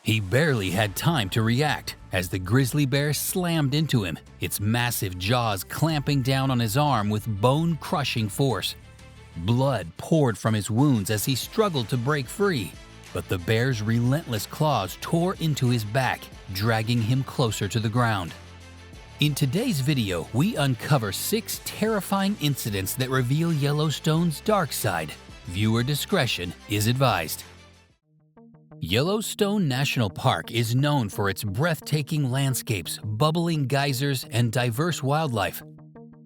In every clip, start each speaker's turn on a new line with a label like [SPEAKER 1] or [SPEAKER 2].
[SPEAKER 1] He barely had time to react as the grizzly bear slammed into him, its massive jaws clamping down on his arm with bone-crushing force. Blood poured from his wounds as he struggled to break free, but the bear's relentless claws tore into his back, dragging him closer to the ground. In today's video, we uncover 6 terrifying incidents that reveal Yellowstone's dark side. Viewer discretion is advised. Yellowstone National Park is known for its breathtaking landscapes, bubbling geysers, and diverse wildlife.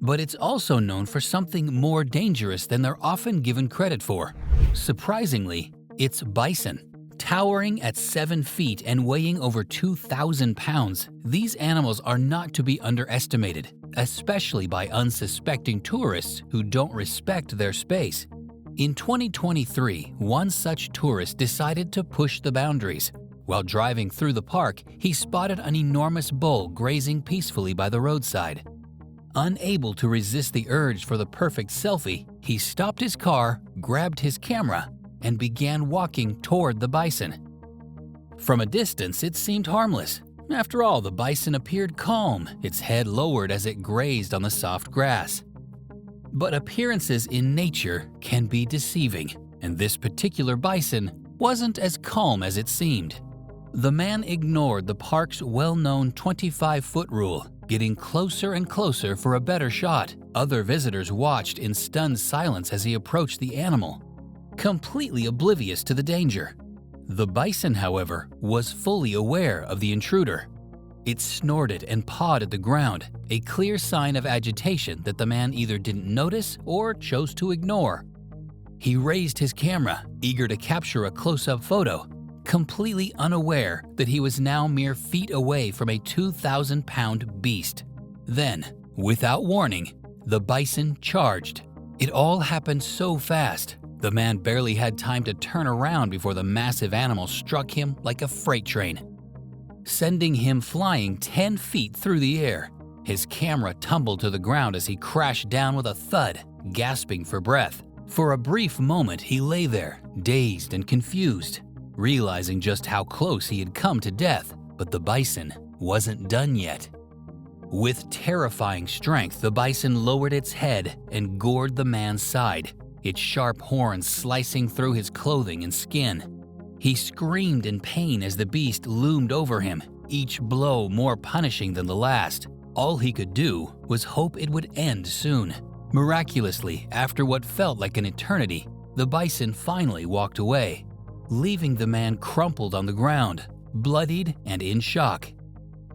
[SPEAKER 1] But it's also known for something more dangerous than they're often given credit for. Surprisingly, it's bison. Towering at 7 feet and weighing over 2,000 pounds, these animals are not to be underestimated, especially by unsuspecting tourists who don't respect their space. In 2023, one such tourist decided to push the boundaries. While driving through the park, he spotted an enormous bull grazing peacefully by the roadside. Unable to resist the urge for the perfect selfie, he stopped his car, grabbed his camera, and began walking toward the bison. From a distance, it seemed harmless. After all, the bison appeared calm, its head lowered as it grazed on the soft grass. But appearances in nature can be deceiving, and this particular bison wasn't as calm as it seemed. The man ignored the park's well-known 25-foot rule, getting closer and closer for a better shot. Other visitors watched in stunned silence as he approached the animal, completely oblivious to the danger. The bison, however, was fully aware of the intruder. It snorted and pawed at the ground, a clear sign of agitation that the man either didn't notice or chose to ignore. He raised his camera, eager to capture a close-up photo, completely unaware that he was now mere feet away from a 2,000-pound beast. Then, without warning, the bison charged. It all happened so fast, the man barely had time to turn around before the massive animal struck him like a freight train, sending him flying 10 feet through the air. His camera tumbled to the ground as he crashed down with a thud, gasping for breath. For a brief moment, he lay there, dazed and confused, realizing just how close he had come to death. But the bison wasn't done yet. With terrifying strength, the bison lowered its head and gored the man's side, its sharp horns slicing through his clothing and skin. He screamed in pain as the beast loomed over him, each blow more punishing than the last. All he could do was hope it would end soon. Miraculously, after what felt like an eternity, the bison finally walked away, leaving the man crumpled on the ground, bloodied and in shock.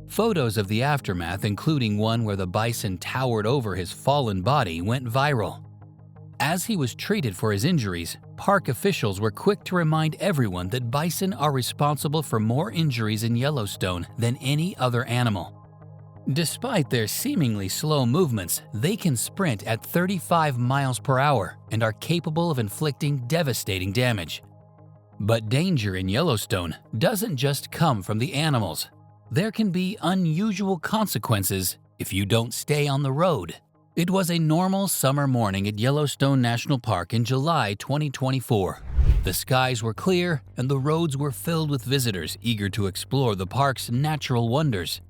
[SPEAKER 1] Photos of the aftermath, including one where the bison towered over his fallen body, went viral. As he was treated for his injuries, park officials were quick to remind everyone that bison are responsible for more injuries in Yellowstone than any other animal. Despite their seemingly slow movements, they can sprint at 35 miles per hour and are capable of inflicting devastating damage. But danger in Yellowstone doesn't just come from the animals. There can be unusual consequences if you don't stay on the road. It was a normal summer morning at Yellowstone National Park in July 2024. The skies were clear and the roads were filled with visitors eager to explore the park's natural wonders.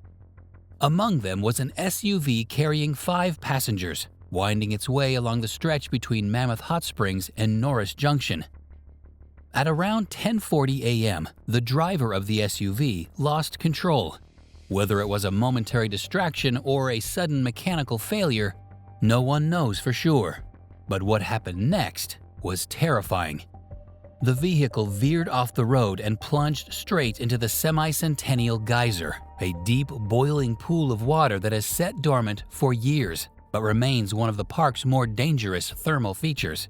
[SPEAKER 1] Among them was an SUV carrying 5 passengers, winding its way along the stretch between Mammoth Hot Springs and Norris Junction. At around 10:40 a.m., the driver of the SUV lost control. Whether it was a momentary distraction or a sudden mechanical failure, no one knows for sure. But what happened next was terrifying. The vehicle veered off the road and plunged straight into the semi-centennial geyser, a deep, boiling pool of water that has sat dormant for years, but remains one of the park's more dangerous thermal features.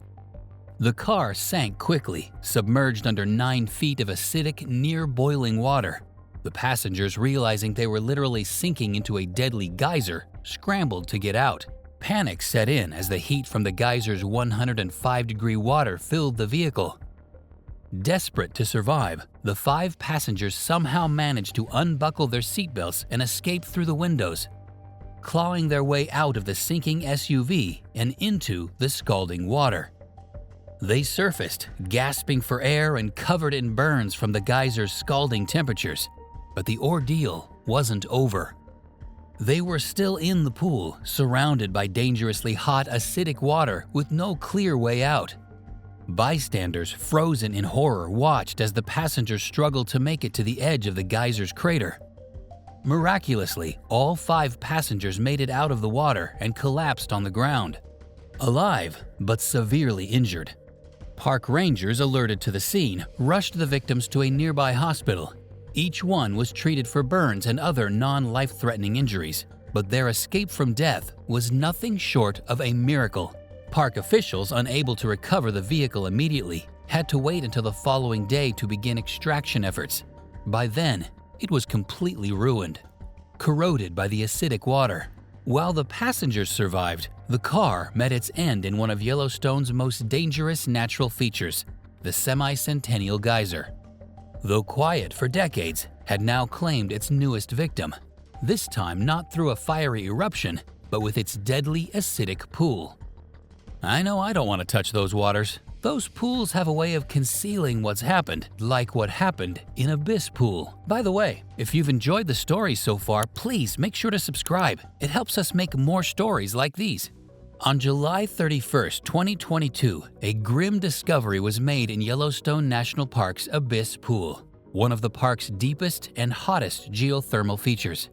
[SPEAKER 1] The car sank quickly, submerged under 9 feet of acidic, near-boiling water. The passengers, realizing they were literally sinking into a deadly geyser, scrambled to get out. Panic set in as the heat from the geyser's 105-degree water filled the vehicle. Desperate to survive, the 5 passengers somehow managed to unbuckle their seatbelts and escape through the windows, clawing their way out of the sinking SUV and into the scalding water. They surfaced, gasping for air and covered in burns from the geyser's scalding temperatures. But the ordeal wasn't over. They were still in the pool, surrounded by dangerously hot, acidic water with no clear way out. Bystanders, frozen in horror, watched as the passengers struggled to make it to the edge of the geyser's crater. Miraculously, all 5 passengers made it out of the water and collapsed on the ground, alive but severely injured. Park rangers, alerted to the scene, rushed the victims to a nearby hospital. Each one was treated for burns and other non-life-threatening injuries, but their escape from death was nothing short of a miracle. Park officials, unable to recover the vehicle immediately, had to wait until the following day to begin extraction efforts. By then, it was completely ruined, corroded by the acidic water. While the passengers survived, the car met its end in one of Yellowstone's most dangerous natural features, the semi-centennial geyser. Though quiet for decades, had now claimed its newest victim, this time not through a fiery eruption, but with its deadly acidic pool. I know I don't want to touch those waters. Those pools have a way of concealing what's happened, like what happened in Abyss Pool. By the way, if you've enjoyed the stories so far, please make sure to subscribe. It helps us make more stories like these. On July 31st, 2022, a grim discovery was made in Yellowstone National Park's Abyss Pool, one of the park's deepest and hottest geothermal features.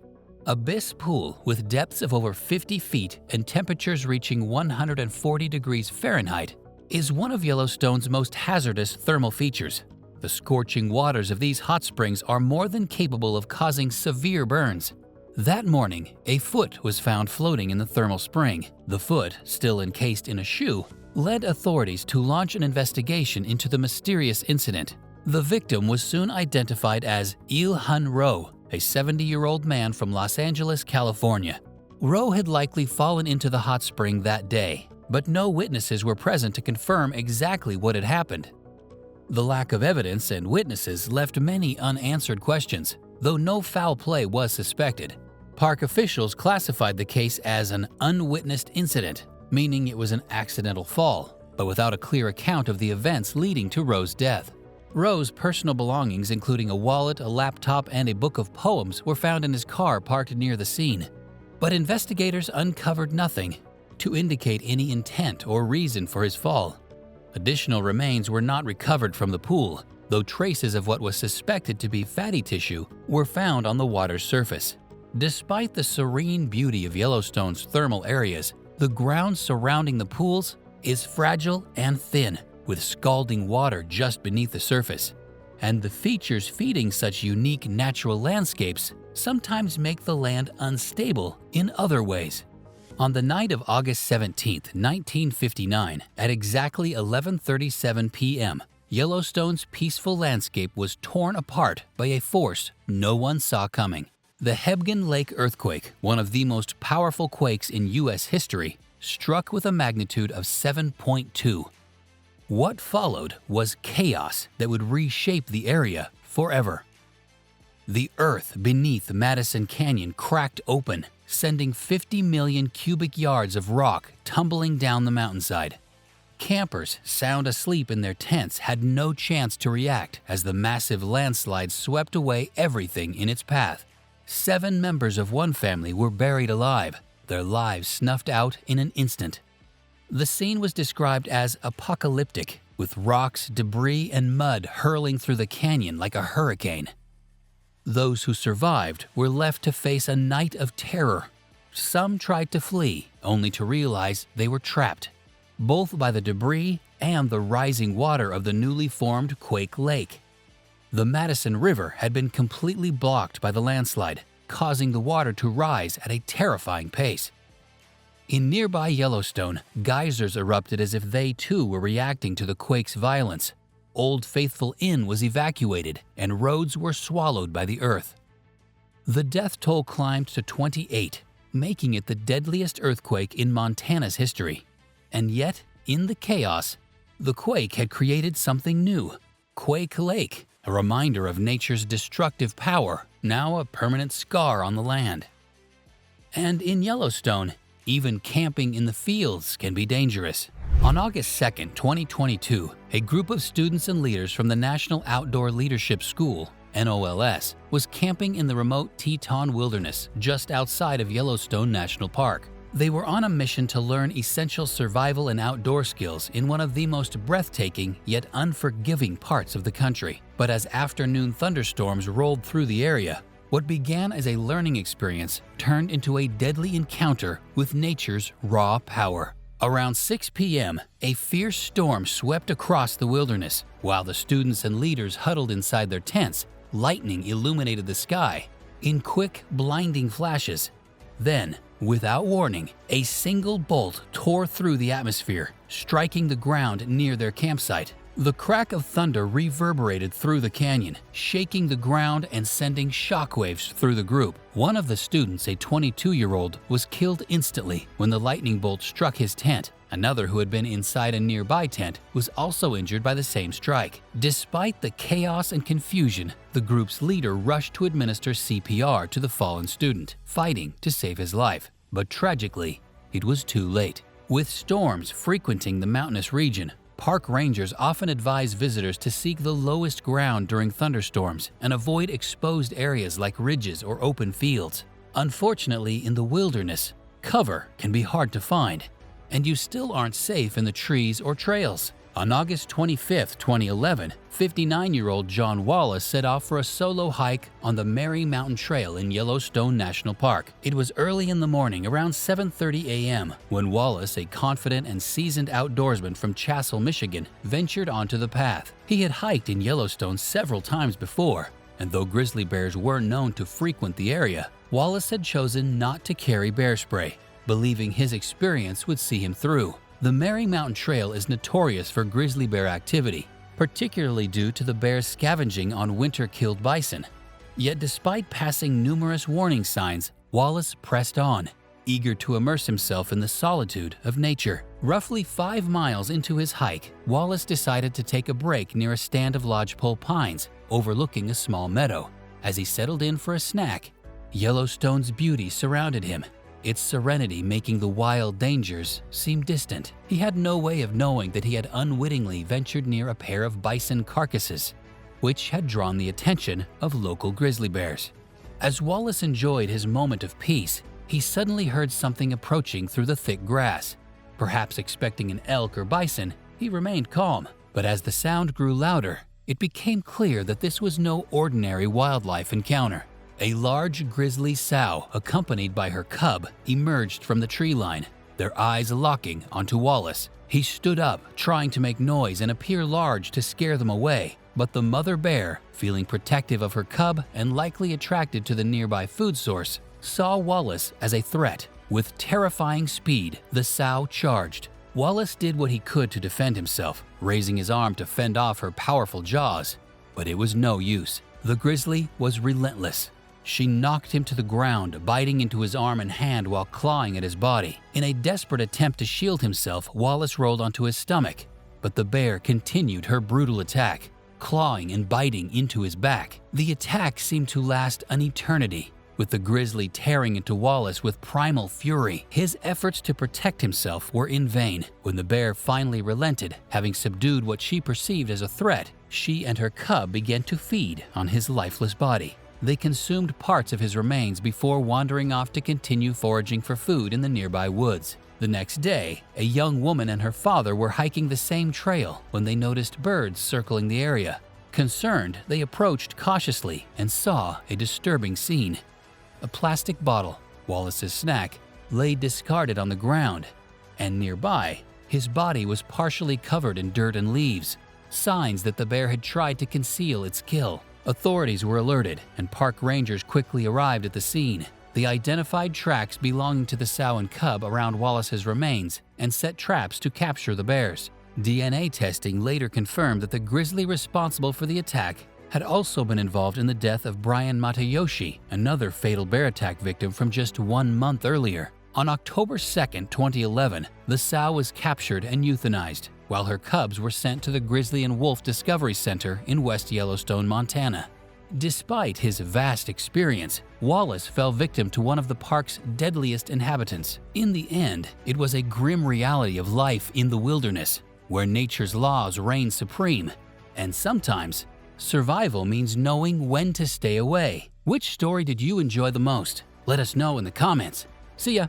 [SPEAKER 1] Abyss Pool, with depths of over 50 feet and temperatures reaching 140 degrees Fahrenheit, is one of Yellowstone's most hazardous thermal features. The scorching waters of these hot springs are more than capable of causing severe burns. That morning, a foot was found floating in the thermal spring. The foot, still encased in a shoe, led authorities to launch an investigation into the mysterious incident. The victim was soon identified as Il-hun Rowe, a 70-year-old man from Los Angeles, California. Rowe had likely fallen into the hot spring that day, but no witnesses were present to confirm exactly what had happened. The lack of evidence and witnesses left many unanswered questions, though no foul play was suspected. Park officials classified the case as an unwitnessed incident, meaning it was an accidental fall, but without a clear account of the events leading to Rowe's death. Rowe's personal belongings, including a wallet, a laptop, and a book of poems, were found in his car parked near the scene. But investigators uncovered nothing to indicate any intent or reason for his fall. Additional remains were not recovered from the pool, though traces of what was suspected to be fatty tissue were found on the water's surface. Despite the serene beauty of Yellowstone's thermal areas, the ground surrounding the pools is fragile and thin, with scalding water just beneath the surface. And the features feeding such unique natural landscapes sometimes make the land unstable in other ways. On the night of August 17, 1959, at exactly 11:37 p.m., Yellowstone's peaceful landscape was torn apart by a force no one saw coming. The Hebgen Lake earthquake, one of the most powerful quakes in U.S. history, struck with a magnitude of 7.2. What followed was chaos that would reshape the area forever. The earth beneath Madison Canyon cracked open, sending 50 million cubic yards of rock tumbling down the mountainside. Campers, sound asleep in their tents, had no chance to react as the massive landslide swept away everything in its path. 7 members of one family were buried alive, their lives snuffed out in an instant. The scene was described as apocalyptic, with rocks, debris, and mud hurling through the canyon like a hurricane. Those who survived were left to face a night of terror. Some tried to flee, only to realize they were trapped, both by the debris and the rising water of the newly formed Quake Lake. The Madison River had been completely blocked by the landslide, causing the water to rise at a terrifying pace. In nearby Yellowstone, geysers erupted as if they too were reacting to the quake's violence. Old Faithful Inn was evacuated, and roads were swallowed by the earth. The death toll climbed to 28, making it the deadliest earthquake in Montana's history. And yet, in the chaos, the quake had created something new, Quake Lake, a reminder of nature's destructive power, now a permanent scar on the land. And in Yellowstone, even camping in the fields can be dangerous. On August 2, 2022, a group of students and leaders from the National Outdoor Leadership School, NOLS, was camping in the remote Teton Wilderness just outside of Yellowstone National Park. They were on a mission to learn essential survival and outdoor skills in one of the most breathtaking yet unforgiving parts of the country. But as afternoon thunderstorms rolled through the area, what began as a learning experience turned into a deadly encounter with nature's raw power. Around 6 p.m., a fierce storm swept across the wilderness. While the students and leaders huddled inside their tents, lightning illuminated the sky in quick, blinding flashes. Then, without warning, a single bolt tore through the atmosphere, striking the ground near their campsite. The crack of thunder reverberated through the canyon, shaking the ground and sending shockwaves through the group. One of the students, a 22-year-old, was killed instantly when the lightning bolt struck his tent. Another, who had been inside a nearby tent, was also injured by the same strike. Despite the chaos and confusion, the group's leader rushed to administer CPR to the fallen student, fighting to save his life. But tragically, it was too late. With storms frequenting the mountainous region, park rangers often advise visitors to seek the lowest ground during thunderstorms and avoid exposed areas like ridges or open fields. Unfortunately, in the wilderness, cover can be hard to find, and you still aren't safe in the trees or trails. On August 25, 2011, 59-year-old John Wallace set off for a solo hike on the Merry Mountain Trail in Yellowstone National Park. It was early in the morning, around 7:30 a.m., when Wallace, a confident and seasoned outdoorsman from Chassell, Michigan, ventured onto the path. He had hiked in Yellowstone several times before, and though grizzly bears were known to frequent the area, Wallace had chosen not to carry bear spray, believing his experience would see him through. The Merry Mountain Trail is notorious for grizzly bear activity, particularly due to the bears scavenging on winter-killed bison. Yet despite passing numerous warning signs, Wallace pressed on, eager to immerse himself in the solitude of nature. Roughly 5 miles into his hike, Wallace decided to take a break near a stand of lodgepole pines overlooking a small meadow. As he settled in for a snack, Yellowstone's beauty surrounded him, its serenity making the wild dangers seem distant. He had no way of knowing that he had unwittingly ventured near a pair of bison carcasses, which had drawn the attention of local grizzly bears. As Wallace enjoyed his moment of peace, he suddenly heard something approaching through the thick grass. Perhaps expecting an elk or bison, he remained calm. But as the sound grew louder, it became clear that this was no ordinary wildlife encounter. A large grizzly sow, accompanied by her cub, emerged from the tree line, their eyes locking onto Wallace. He stood up, trying to make noise and appear large to scare them away, but the mother bear, feeling protective of her cub and likely attracted to the nearby food source, saw Wallace as a threat. With terrifying speed, the sow charged. Wallace did what he could to defend himself, raising his arm to fend off her powerful jaws, but it was no use. The grizzly was relentless. She knocked him to the ground, biting into his arm and hand while clawing at his body. In a desperate attempt to shield himself, Wallace rolled onto his stomach, but the bear continued her brutal attack, clawing and biting into his back. The attack seemed to last an eternity, with the grizzly tearing into Wallace with primal fury. His efforts to protect himself were in vain. When the bear finally relented, having subdued what she perceived as a threat, she and her cub began to feed on his lifeless body. They consumed parts of his remains before wandering off to continue foraging for food in the nearby woods. The next day, a young woman and her father were hiking the same trail when they noticed birds circling the area. Concerned, they approached cautiously and saw a disturbing scene. A plastic bottle, Wallace's snack, lay discarded on the ground, and nearby, his body was partially covered in dirt and leaves, signs that the bear had tried to conceal its kill. Authorities were alerted, and park rangers quickly arrived at the scene. They identified tracks belonging to the sow and cub around Wallace's remains and set traps to capture the bears. DNA testing later confirmed that the grizzly responsible for the attack had also been involved in the death of Brian Matayoshi, another fatal bear attack victim from just 1 month earlier. On October 2, 2011, the sow was captured and euthanized, while her cubs were sent to the Grizzly and Wolf Discovery Center in West Yellowstone, Montana. Despite his vast experience, Wallace fell victim to one of the park's deadliest inhabitants. In the end, it was a grim reality of life in the wilderness, where nature's laws reign supreme, and sometimes survival means knowing when to stay away. Which story did you enjoy the most? Let us know in the comments. See ya!